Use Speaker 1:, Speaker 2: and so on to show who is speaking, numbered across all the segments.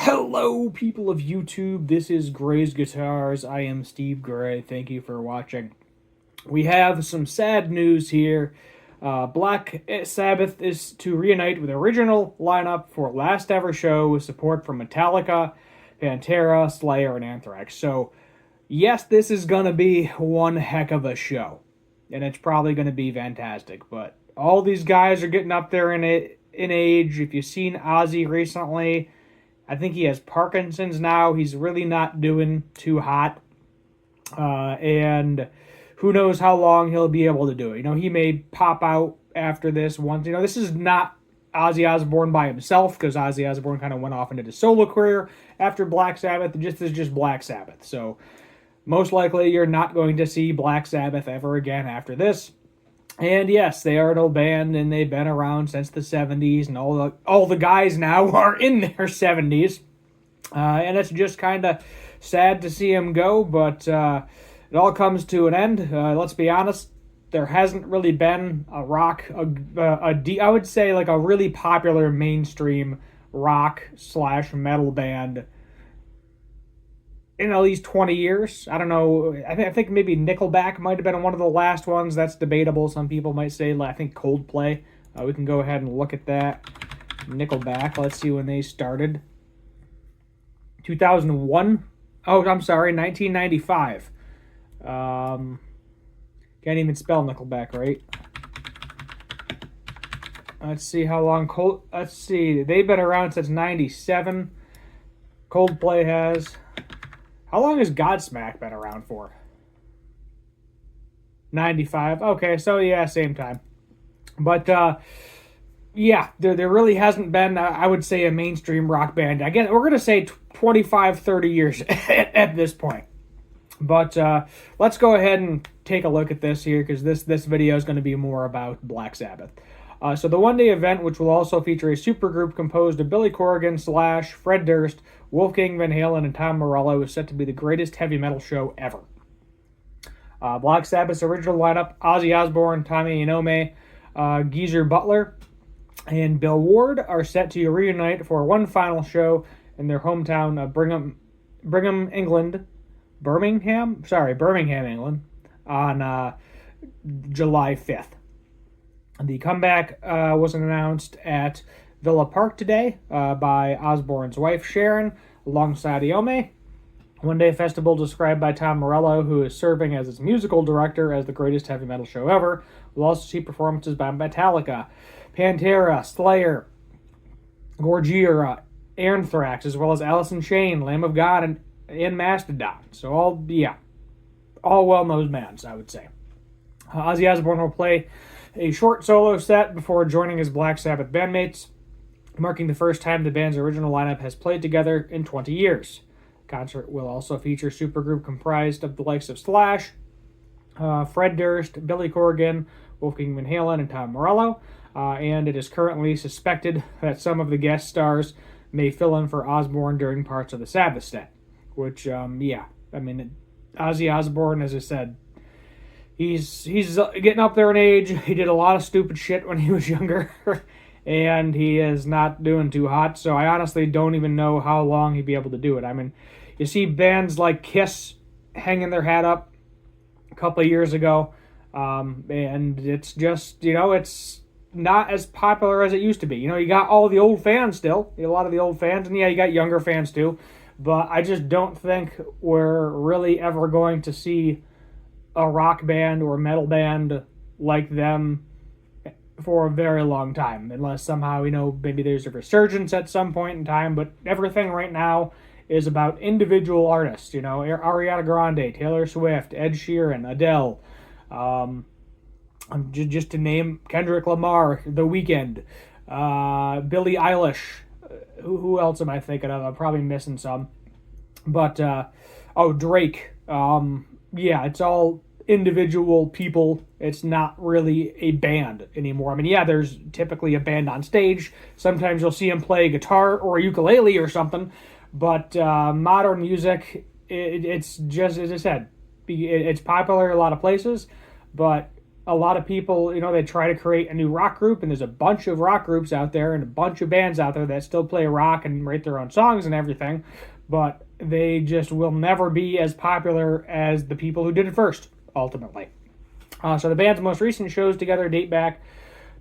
Speaker 1: Hello, people of YouTube. This is Gray's Guitars. I am Steve Gray. Thank you for watching. We have some sad news here. Black Sabbath is to reunite with the original lineup for last ever show with support from Metallica, Pantera, Slayer, and Anthrax. So, yes, this is going to be one heck of a show. And it's probably going to be fantastic. But all these guys are getting up there in age. If you've seen Ozzy recently, I think he has Parkinson's now. He's really not doing too hot. And who knows how long he'll be able to do it. He may pop out after this once. This is not Ozzy Osbourne by himself, because Ozzy Osbourne kind of went off into the solo career after Black Sabbath. This is just Black Sabbath. So most likely you're not going to see Black Sabbath ever again after this. And yes, they are an old band, and they've been around since the 70s, and all the guys now are in their 70s. And it's just kind of sad to see them go, but it all comes to an end. Let's be honest, there hasn't really been a rock, I would say like a really popular mainstream rock/metal band in at least 20 years. I don't know. I think maybe Nickelback might have been one of the last ones. That's debatable. Some people might say, I think Coldplay. We can go ahead and look at that. Nickelback. Let's see when they started. 2001. Oh, I'm sorry. 1995. Can't even spell Nickelback right. Let's see how long let's see. They've been around since 97. Coldplay has. How long has Godsmack been around for? 95. Okay, so yeah, same time. But yeah, there really hasn't been, I would say, a mainstream rock band. Again, we're going to say 25, 30 years at this point. But let's go ahead and take a look at this here, because this video is going to be more about Black Sabbath. So the one-day event, which will also feature a supergroup composed of Billy Corgan, Slash, Fred Durst, Wolfgang Van Halen, and Tom Morello, is set to be the greatest heavy metal show ever. Black Sabbath's original lineup: Ozzy Osbourne, Tommy Iommi, Geezer Butler, and Bill Ward are set to reunite for one final show in their hometown of Birmingham, England, on July 5th. The comeback was announced at Villa Park today by Osbourne's wife, Sharon, alongside Iommi. One Day Festival, described by Tom Morello, who is serving as its musical director, as the greatest heavy metal show ever. We'll also see performances by Metallica, Pantera, Slayer, Gojira, Anthrax, as well as Alice in Chains, Lamb of God, and Mastodon. So all well-known bands, I would say. Ozzy Osbourne will play a short solo set before joining his Black Sabbath bandmates, marking the first time the band's original lineup has played together in 20 years. The concert will also feature a supergroup comprised of the likes of Slash, Fred Durst, Billy Corgan, Wolfgang Van Halen, and Tom Morello, and it is currently suspected that some of the guest stars may fill in for Osbourne during parts of the Sabbath set, which, Ozzy Osbourne, as I said, He's getting up there in age. He did a lot of stupid shit when he was younger, and he is not doing too hot, so I honestly don't even know how long he'd be able to do it. I mean, you see bands like Kiss hanging their hat up a couple of years ago, and it's just, it's not as popular as it used to be. You got all the old fans still, a lot of the old fans, and yeah, you got younger fans too, but I just don't think we're really ever going to see a rock band or a metal band like them for a very long time, unless somehow, maybe there's a resurgence at some point in time. But everything right now is about individual artists, Ariana Grande, Taylor Swift, Ed Sheeran, Adele, just to name, Kendrick Lamar, The Weeknd, Billie Eilish. Who else am I thinking of? I'm probably missing some. But, Drake. Yeah, it's all individual people. It's not really a band anymore. I mean, yeah, there's typically a band on stage. Sometimes you'll see them play a guitar or a ukulele or something. But modern music, it's just, as I said, it's popular in a lot of places. But a lot of people, they try to create a new rock group, and there's a bunch of rock groups out there and a bunch of bands out there that still play rock and write their own songs and everything, but they just will never be as popular as the people who did it first, ultimately. So the band's most recent shows together date back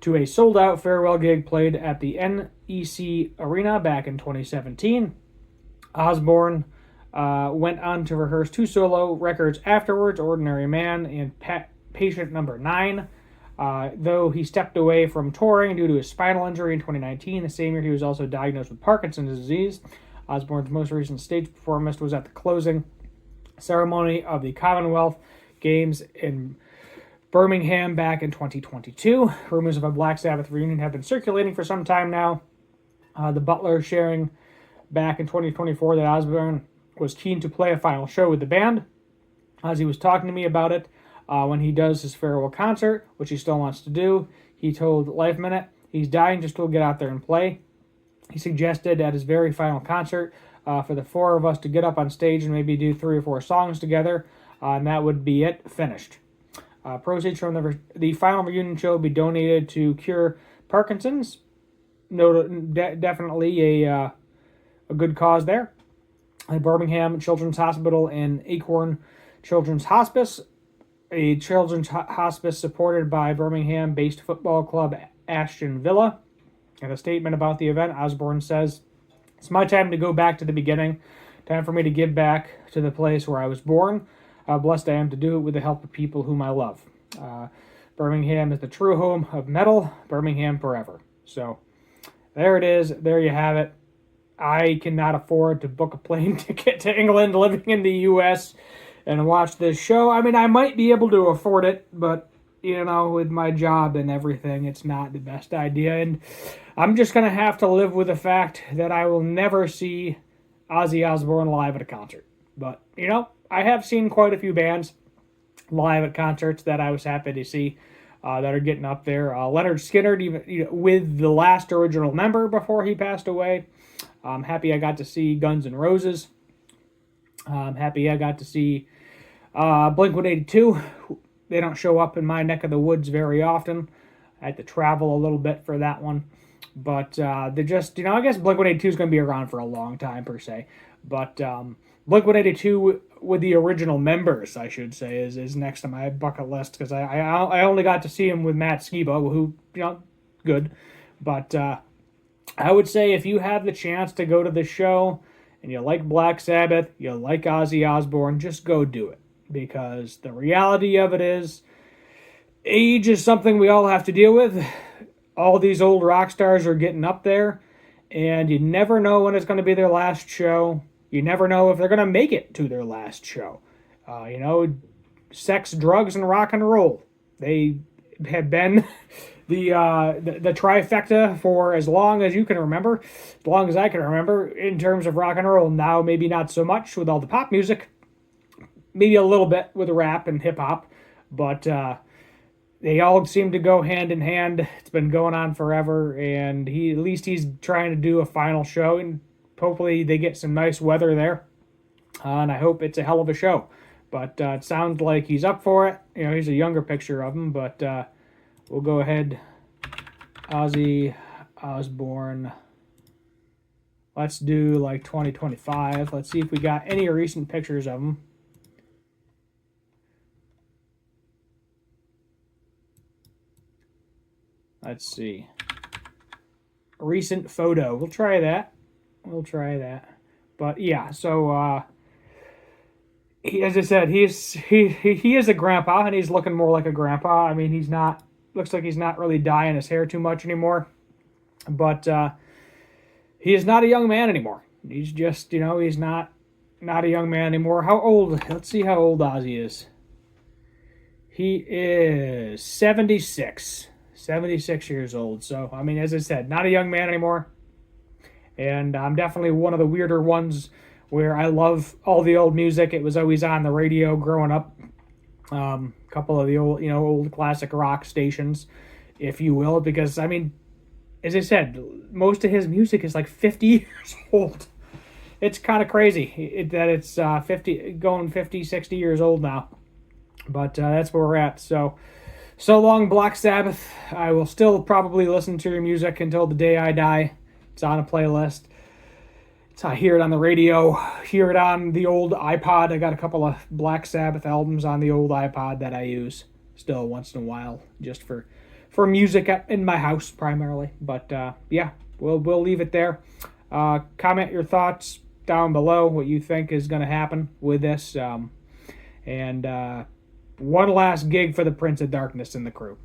Speaker 1: to a sold-out farewell gig played at the NEC Arena back in 2017. Osbourne went on to rehearse 2 solo records afterwards, Ordinary Man and Patient Number 9. Though he stepped away from touring due to his spinal injury in 2019, the same year he was also diagnosed with Parkinson's disease. Osbourne's most recent stage performance was at the closing ceremony of the Commonwealth Games in Birmingham back in 2022. Rumors of a Black Sabbath reunion have been circulating for some time now. The Butler sharing back in 2024 that Osbourne was keen to play a final show with the band. Ozzy was talking to me about it when he does his farewell concert, which he still wants to do. He told Life Minute he's dying just to get out there and play. He suggested at his very final concert for the 4 of us to get up on stage and maybe do 3 or 4 songs together, and that would be it, finished. Proceeds from the final reunion show will be donated to cure Parkinson's. Definitely a good cause there. The Birmingham Children's Hospital and Acorn Children's Hospice, a children's hospice supported by Birmingham-based football club Aston Villa. In a statement about the event, Osbourne says, "It's my time to go back to the beginning. Time for me to give back to the place where I was born. How blessed I am to do it with the help of people whom I love. Birmingham is the true home of metal. Birmingham forever." So there it is. There you have it. I cannot afford to book a plane ticket to England living in the U.S. and watch this show. I mean, I might be able to afford it, but, with my job and everything, it's not the best idea. And I'm just going to have to live with the fact that I will never see Ozzy Osbourne live at a concert. But, I have seen quite a few bands live at concerts that I was happy to see that are getting up there. Leonard Skinner, even with the last original member before he passed away. I'm happy I got to see Guns N' Roses. I'm happy I got to see Blink-182. They don't show up in my neck of the woods very often. I had to travel a little bit for that one. But they just, I guess Blink-182 is going to be around for a long time, per se. But Blink-182 with the original members, I should say, is next on my bucket list. Because I only got to see him with Matt Skiba, who, good. But I would say if you have the chance to go to the show and you like Black Sabbath, you like Ozzy Osbourne, just go do it. Because the reality of it is, age is something we all have to deal with. All these old rock stars are getting up there, and you never know when it's going to be their last show. You never know if they're going to make it to their last show. Sex, drugs, and rock and roll. They have been the trifecta for as long as you can remember, as long as I can remember, in terms of rock and roll. Now, maybe not so much with all the pop music. Maybe a little bit with rap and hip-hop, but they all seem to go hand in hand. It's been going on forever, and at least he's trying to do a final show, and hopefully they get some nice weather there, and I hope it's a hell of a show. But it sounds like he's up for it. Here's a younger picture of him, but we'll go ahead. Ozzy Osbourne. Let's do like 2025. Let's see if we got any recent pictures of him. Let's see. Recent photo. We'll try that. But yeah, so as I said, he is a grandpa, and he's looking more like a grandpa. I mean, looks like he's not really dyeing his hair too much anymore. But he is not a young man anymore. He's just, he's not a young man anymore. How old? Let's see how old Ozzy is. He is 76. 76 years old. So, I mean, as I said, not a young man anymore. And I'm definitely one of the weirder ones where I love all the old music. It was always on the radio growing up. A couple of the old classic rock stations, if you will. Because, I mean, as I said, most of his music is like 50 years old. It's kind of crazy that it's 50, 60 years old now. But that's where we're at. So, So long, Black Sabbath. I will still probably listen to your music until the day I die. It's on a playlist. So I hear it on the radio, hear it on the old iPod. I got a couple of Black Sabbath albums on the old iPod that I use still once in a while, just for music in my house primarily. But yeah, we'll leave it there. Comment your thoughts down below, what you think is going to happen with this. And one last gig for the Prince of Darkness and the crew.